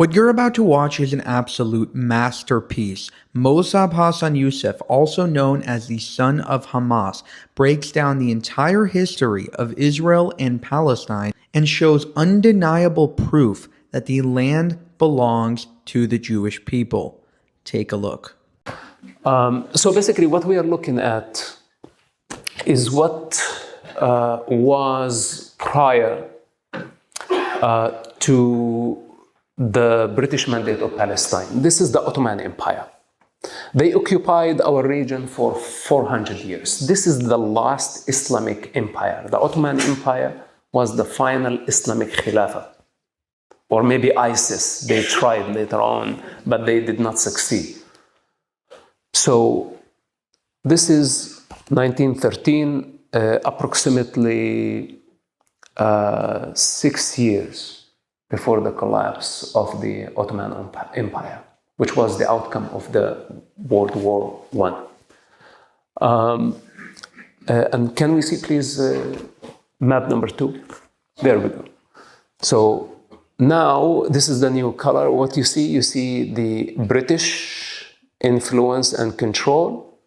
What you're about to watch is an absolute masterpiece. Mossab Hassan Youssef, also known as the son of Hamas, breaks down the entire history of Israel and Palestine and shows undeniable proof that the land belongs to the Jewish people. Take a look. So basically what we are looking at is what was prior to the British Mandate of Palestine. This is the Ottoman Empire. They occupied our region for 400 years. This is the last Islamic empire. The Ottoman Empire was the final Islamic Khilafah, or maybe ISIS. They tried later on, but they did not succeed. So this is 1913, approximately 6 years before the collapse of the Ottoman Empire, which was the outcome of the World War I. And can we see, please, map number 2? There we go. So now this is the new color. What you see the British influence and control.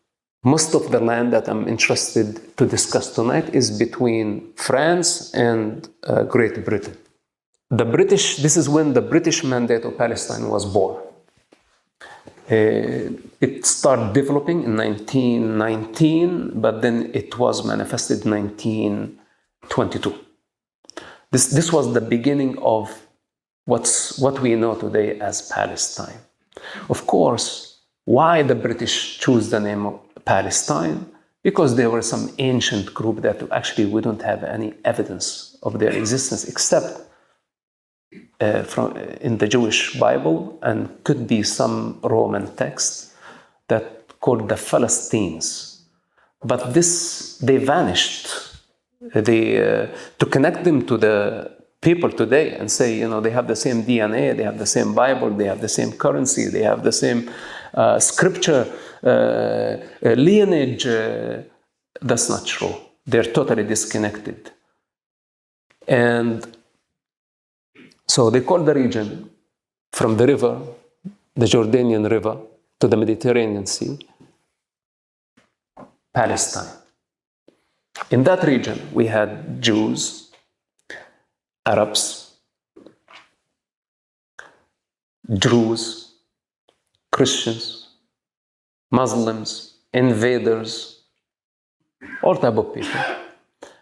Most of the land that I'm interested to discuss tonight is between France and Great Britain. This is when the British Mandate of Palestine was born. It started developing in 1919, but then it was manifested in 1922. This was the beginning of what we know today as Palestine. Of course, why the British choose the name of Palestine? Because there were some ancient group that actually we don't have any evidence of their existence except in the Jewish Bible, and could be some Roman text that called the Philistines. But they vanished. To connect them to the people today and say, they have the same DNA, they have the same Bible, they have the same currency, they have the same scripture, lineage, that's not true. They're totally disconnected. And so they call the region from the river, the Jordanian River, to the Mediterranean Sea, Palestine. In that region, we had Jews, Arabs, Druze, Christians, Muslims, invaders, all type of people.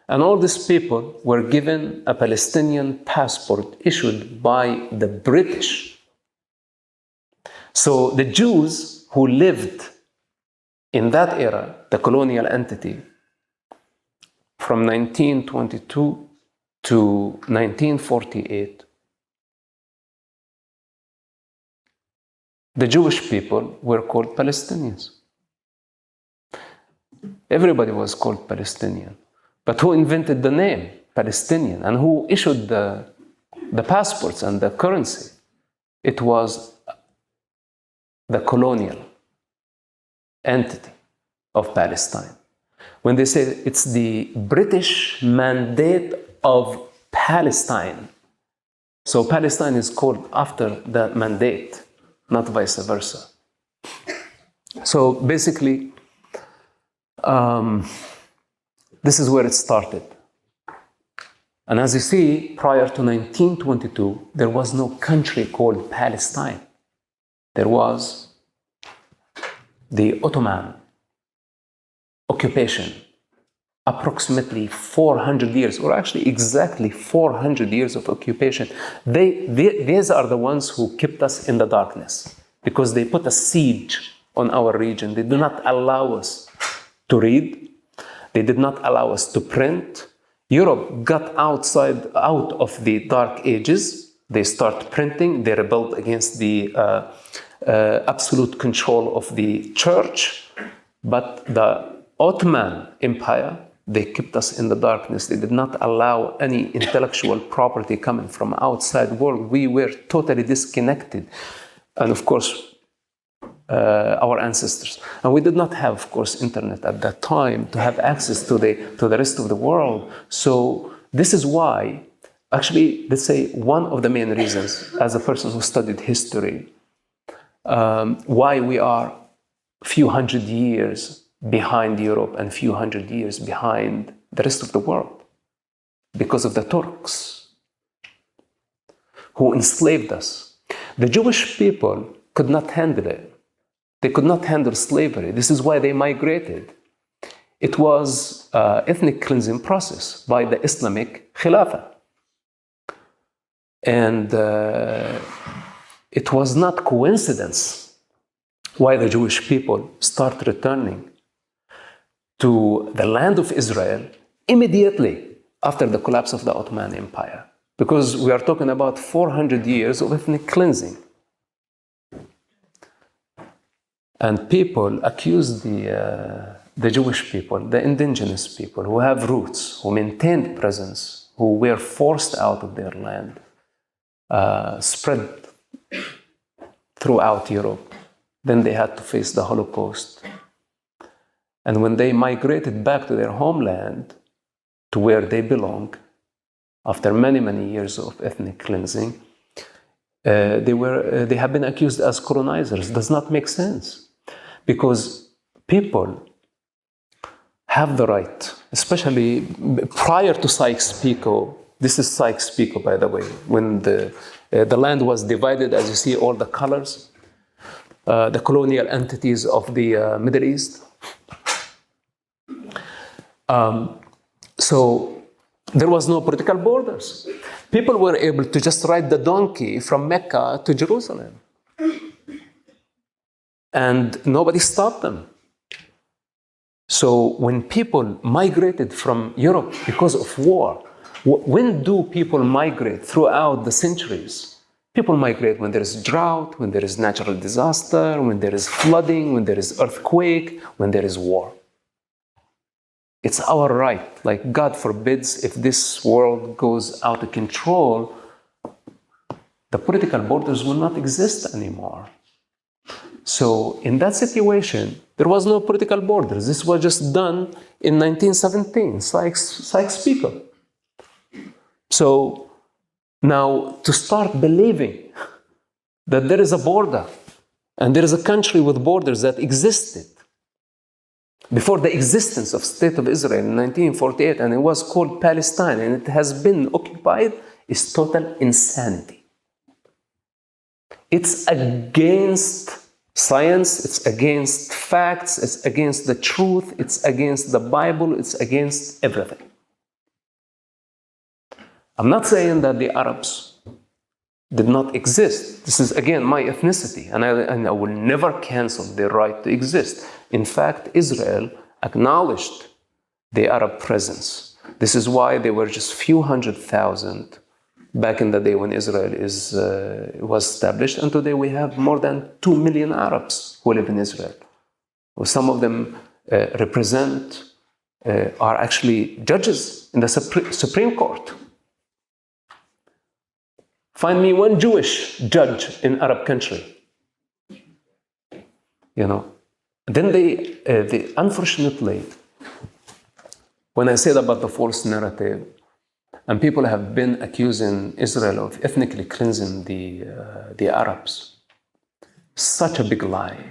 And all these people were given a Palestinian passport issued by the British. So the Jews who lived in that era, the colonial entity, from 1922 to 1948, the Jewish people were called Palestinians. Everybody was called Palestinian. But who invented the name Palestinian and who issued the passports and the currency? It was the colonial entity of Palestine. When they say it's the British Mandate of Palestine, so Palestine is called after the mandate, not vice versa. So basically, this is where it started. And as you see, prior to 1922, there was no country called Palestine. There was the Ottoman occupation, approximately 400 years, or actually exactly 400 years of occupation. These are the ones who kept us in the darkness because they put a siege on our region. They do not allow us to read. They did not allow us to print. Europe got out of the Dark Ages. They start printing. They rebelled against the absolute control of the church. But the Ottoman Empire, they kept us in the darkness. They did not allow any intellectual property coming from outside world. We were totally disconnected. And of course, our ancestors. And we did not have, of course, internet at that time to have access to the rest of the world. So this is why Actually, let's say one of the main reasons, as a person who studied history, why we are a few hundred years behind Europe and a few hundred years behind the rest of the world, because of the Turks who enslaved us. The Jewish people could not handle it. They could not handle slavery. This is why they migrated. It was an ethnic cleansing process by the Islamic Khilafah. And it was not coincidence why the Jewish people start returning to the land of Israel immediately after the collapse of the Ottoman Empire. Because we are talking about 400 years of ethnic cleansing. And people accuse the Jewish people, the indigenous people who have roots, who maintained presence, who were forced out of their land, spread throughout Europe. Then they had to face the Holocaust. And when they migrated back to their homeland, to where they belong, after many, many years of ethnic cleansing, they have been accused as colonizers. Does not make sense. Because people have the right, especially prior to Sykes-Picot. This is Sykes-Picot, by the way, when the land was divided, as you see, all the colors, the colonial entities of the Middle East. So there was no political borders. People were able to just ride the donkey from Mecca to Jerusalem. And nobody stopped them. So when people migrated from Europe because of war, when do people migrate throughout the centuries? People migrate when there is drought, when there is natural disaster, when there is flooding, when there is earthquake, when there is war. It's our right. Like, God forbids, if this world goes out of control, the political borders will not exist anymore. So in that situation, there was no political borders. This was just done in 1917, Sykes-Picot. So now to start believing that there is a border and there is a country with borders that existed before the existence of State of Israel in 1948, and it was called Palestine, and it has been occupied, is total insanity. It's against science, it's against facts, it's against the truth, it's against the Bible, it's against everything. I'm not saying that the Arabs did not exist. This is, again, my ethnicity, and I will never cancel their right to exist. In fact, Israel acknowledged the Arab presence. This is why there were just few 100,000 back in the day when Israel was established, and today we have more than 2 million Arabs who live in Israel. Some of them are actually judges in the Supreme Court. Find me one Jewish judge in Arab country. You know. Then they unfortunately, when I said about the false narrative, and people have been accusing Israel of ethnically cleansing the Arabs, such a big lie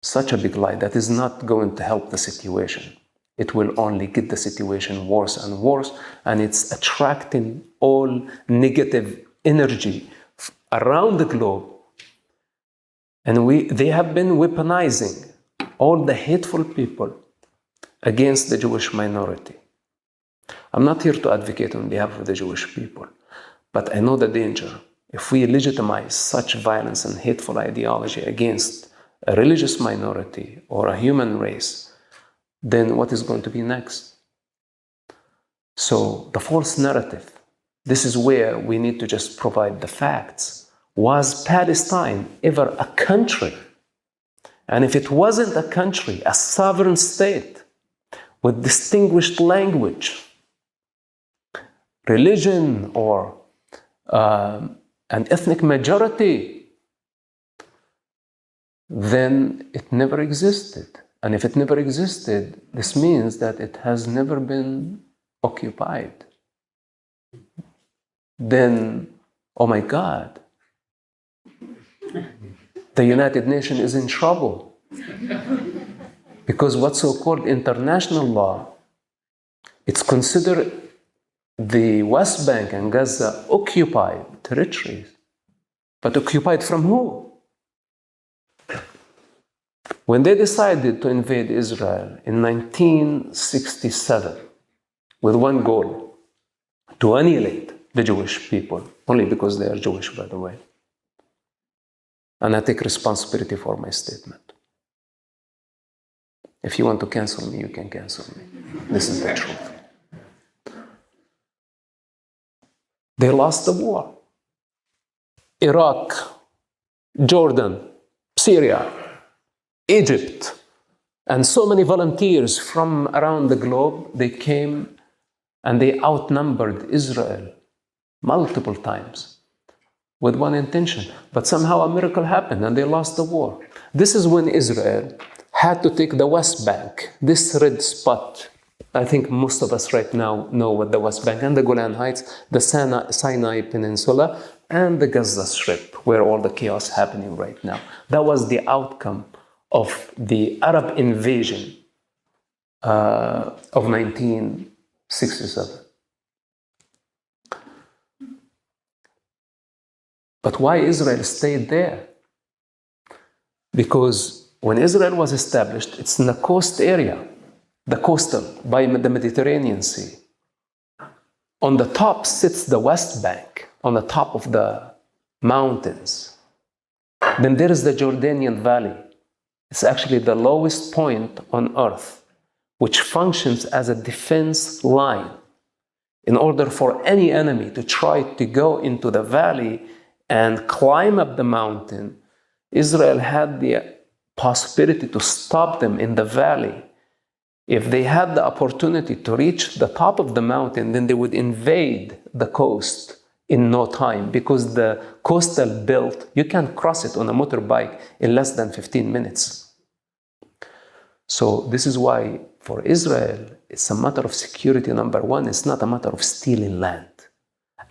that is not going to help the situation. It will only get the situation worse and worse, and it's attracting all negative energy around the globe. And they have been weaponizing all the hateful people against the Jewish minority. I'm not here to advocate on behalf of the Jewish people, but I know the danger. If we legitimize such violence and hateful ideology against a religious minority or a human race, then what is going to be next? So the false narrative, this is where we need to just provide the facts. Was Palestine ever a country? And if it wasn't a country, a sovereign state with distinguished language, religion, or an ethnic majority, then it never existed. And if it never existed, this means that it has never been occupied. then, oh my God, the United Nations is in trouble. Because what's so-called international law, it's considered the West Bank and Gaza occupied territories. But occupied from who? When they decided to invade Israel in 1967 with one goal, to annihilate the Jewish people, only because they are Jewish, by the way. And I take responsibility for my statement. If you want to cancel me, you can cancel me. This is the truth. They lost the war. Iraq, Jordan, Syria, Egypt, and so many volunteers from around the globe, they came and they outnumbered Israel multiple times with one intention. But somehow a miracle happened and they lost the war. This is when Israel had to take the West Bank, this red spot. I think most of us right now know what the West Bank and the Golan Heights, the Sinai Peninsula, and the Gaza Strip, where all the chaos happening right now. That was the outcome of the Arab invasion of 1967. But why Israel stayed there? Because when Israel was established, it's in the coast area, the coastal, by the Mediterranean Sea. On the top sits the West Bank, on the top of the mountains. Then there is the Jordanian Valley. It's actually the lowest point on earth, which functions as a defense line. In order for any enemy to try to go into the valley and climb up the mountain, Israel had the possibility to stop them in the valley. If they had the opportunity to reach the top of the mountain, then they would invade the coast in no time, because the coastal belt, you can cross it on a motorbike in less than 15 minutes. So this is why for Israel, it's a matter of security, number one. It's not a matter of stealing land.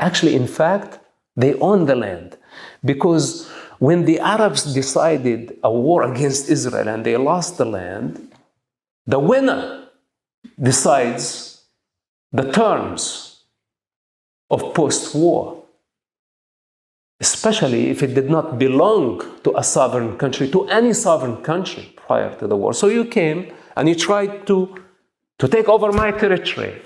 Actually, in fact, they own the land, because when the Arabs decided a war against Israel and they lost the land, the winner decides the terms of post-war, especially if it did not belong to a sovereign country, to any sovereign country prior to the war. So you came and you tried to take over my territory.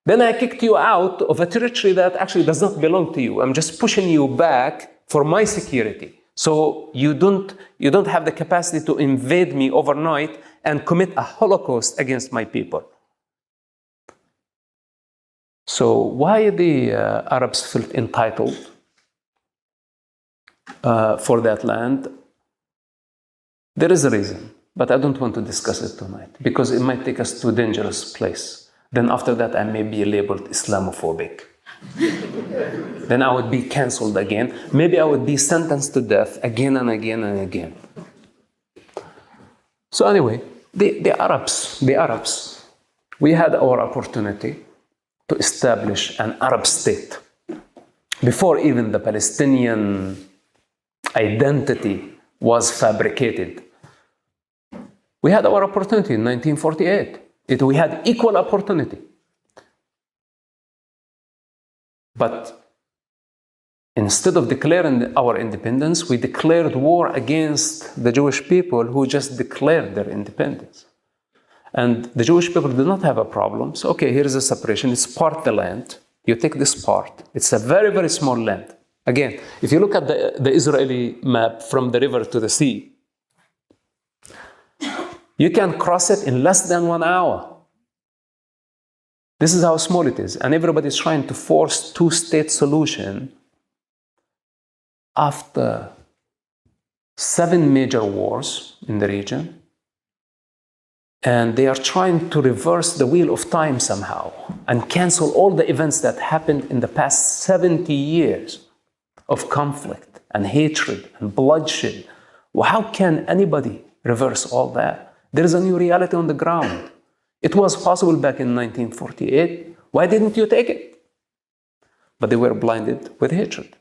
Then I kicked you out of a territory that actually does not belong to you. I'm just pushing you back for my security. So you don't have the capacity to invade me overnight and commit a Holocaust against my people. So why the Arabs felt entitled for that land? There is a reason, but I don't want to discuss it tonight, because it might take us to a dangerous place. Then after that, I may be labeled Islamophobic. Then I would be cancelled again. Maybe I would be sentenced to death again and again and again. So anyway, the Arabs, we had our opportunity to establish an Arab state before even the Palestinian identity was fabricated. We had our opportunity in 1948. We had equal opportunity. But instead of declaring our independence, we declared war against the Jewish people who just declared their independence. And the Jewish people did not have a problem. So, okay, here is a separation. It's part the land. You take this part. It's a very, very small land. Again, if you look at the Israeli map from the river to the sea, you can cross it in less than 1 hour. This is how small it is. And everybody is trying to force two-state solution after 7 major wars in the region. And they are trying to reverse the wheel of time somehow and cancel all the events that happened in the past 70 years of conflict and hatred and bloodshed. Well, how can anybody reverse all that? There is a new reality on the ground. It was possible back in 1948. Why didn't you take it? but they were blinded with hatred.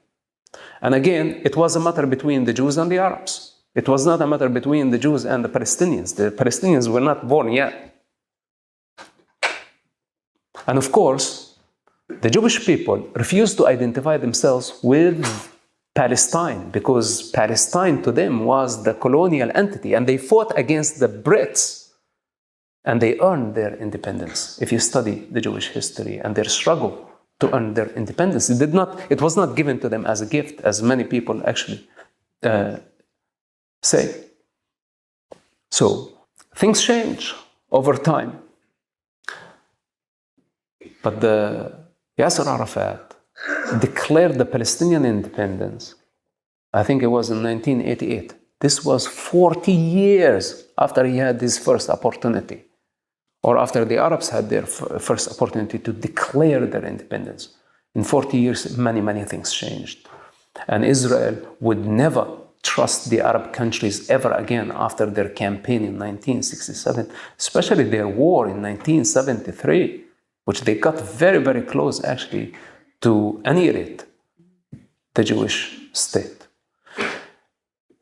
And again, it was a matter between the Jews and the Arabs. It was not a matter between the Jews and the Palestinians. The Palestinians were not born yet. And of course, the Jewish people refused to identify themselves with Palestine because Palestine to them was the colonial entity, and they fought against the Brits and they earned their independence. If you study the Jewish history and their struggle to earn their independence, it was not given to them as a gift, as many people actually say. So things change over time. But Yasser Arafat declared the Palestinian independence, I think it was in 1988. This was 40 years after he had his first opportunity, or after the Arabs had their first opportunity to declare their independence. In 40 years, many, many things changed. And Israel would never trust the Arab countries ever again after their campaign in 1967, especially their war in 1973, which they got very, very close actually to annihilate the Jewish state.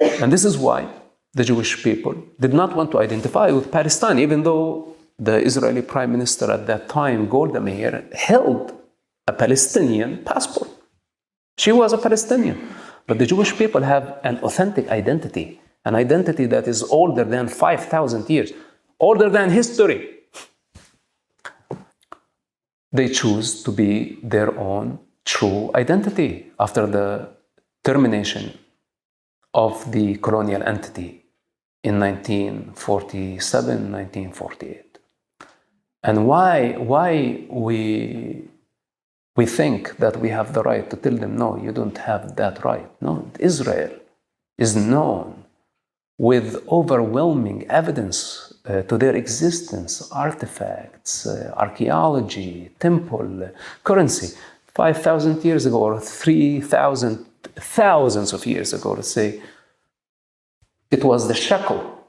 And this is why the Jewish people did not want to identify with Palestine, even though the Israeli Prime Minister at that time, Golda Meir, held a Palestinian passport. She was a Palestinian. But the Jewish people have an authentic identity, an identity that is older than 5,000 years, older than history. They choose to be their own true identity after the termination of the colonial entity in 1947, 1948. And why we think that we have the right to tell them, no, you don't have that right. No, Israel is known with overwhelming evidence to their existence, artifacts, archaeology, temple, currency. 5,000 years ago, or 3,000, thousands of years ago, let's say, it was the shekel.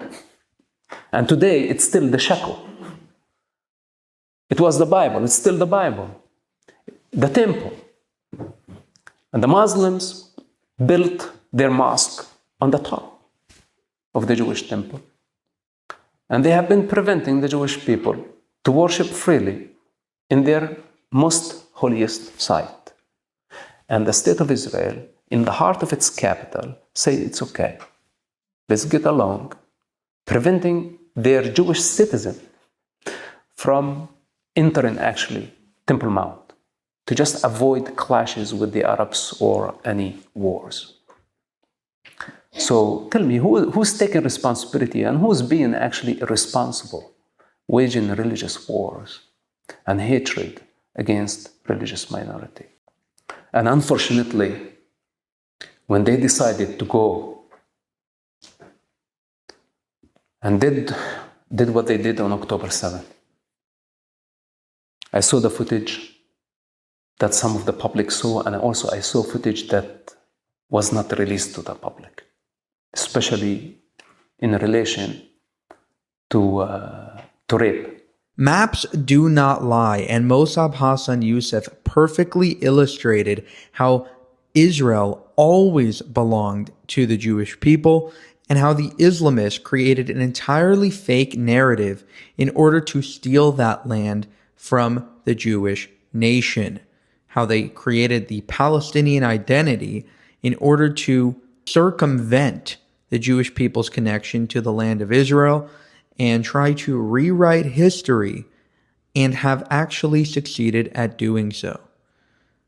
And today, it's still the shekel. It was the Bible, it's still the Bible. The temple. And the Muslims built their mosque on the top of the Jewish temple. And they have been preventing the Jewish people to worship freely in their most holiest site. And the state of Israel, in the heart of its capital, say it's okay. Let's get along, preventing their Jewish citizen from entering actually Temple Mount, to just avoid clashes with the Arabs or any wars. So tell me, who's taking responsibility and who's being actually irresponsible, waging religious wars and hatred against religious minority? And unfortunately, when they decided to go and did what they did on October 7th, I saw the footage that some of the public saw, and also I saw footage that was not released to the public, especially in relation to rape. Maps do not lie, and Mossab Hassan Youssef perfectly illustrated how Israel always belonged to the Jewish people, and how the Islamists created an entirely fake narrative in order to steal that land from the Jewish nation. How they created the Palestinian identity in order to circumvent the Jewish people's connection to the land of Israel and try to rewrite history, and have actually succeeded at doing so.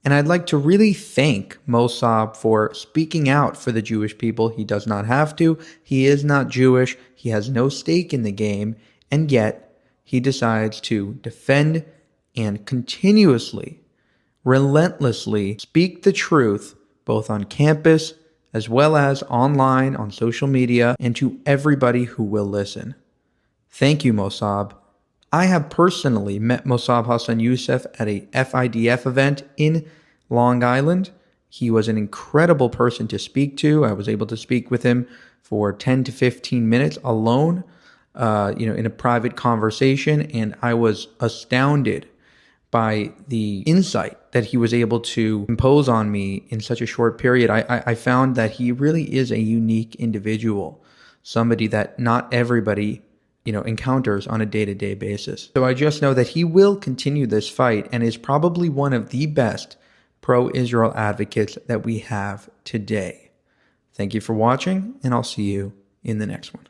And I'd like to really thank Mossab for speaking out for the Jewish people. He does not have to. He is not Jewish. He has no stake in the game. And yet, he decides to defend and continuously, relentlessly speak the truth, both on campus as well as online on social media, and to everybody who will listen. Thank you, Mossab. I have personally met Mossab Hassan Youssef at a FIDF event in Long Island. He was an incredible person to speak to. I was able to speak with him for 10 to 15 minutes alone, in a private conversation, and I was astounded by the insight that he was able to impose on me in such a short period, I found that he really is a unique individual, somebody that not everybody encounters on a day-to-day basis. So I just know that he will continue this fight and is probably one of the best pro-Israel advocates that we have today. Thank you for watching, and I'll see you in the next one.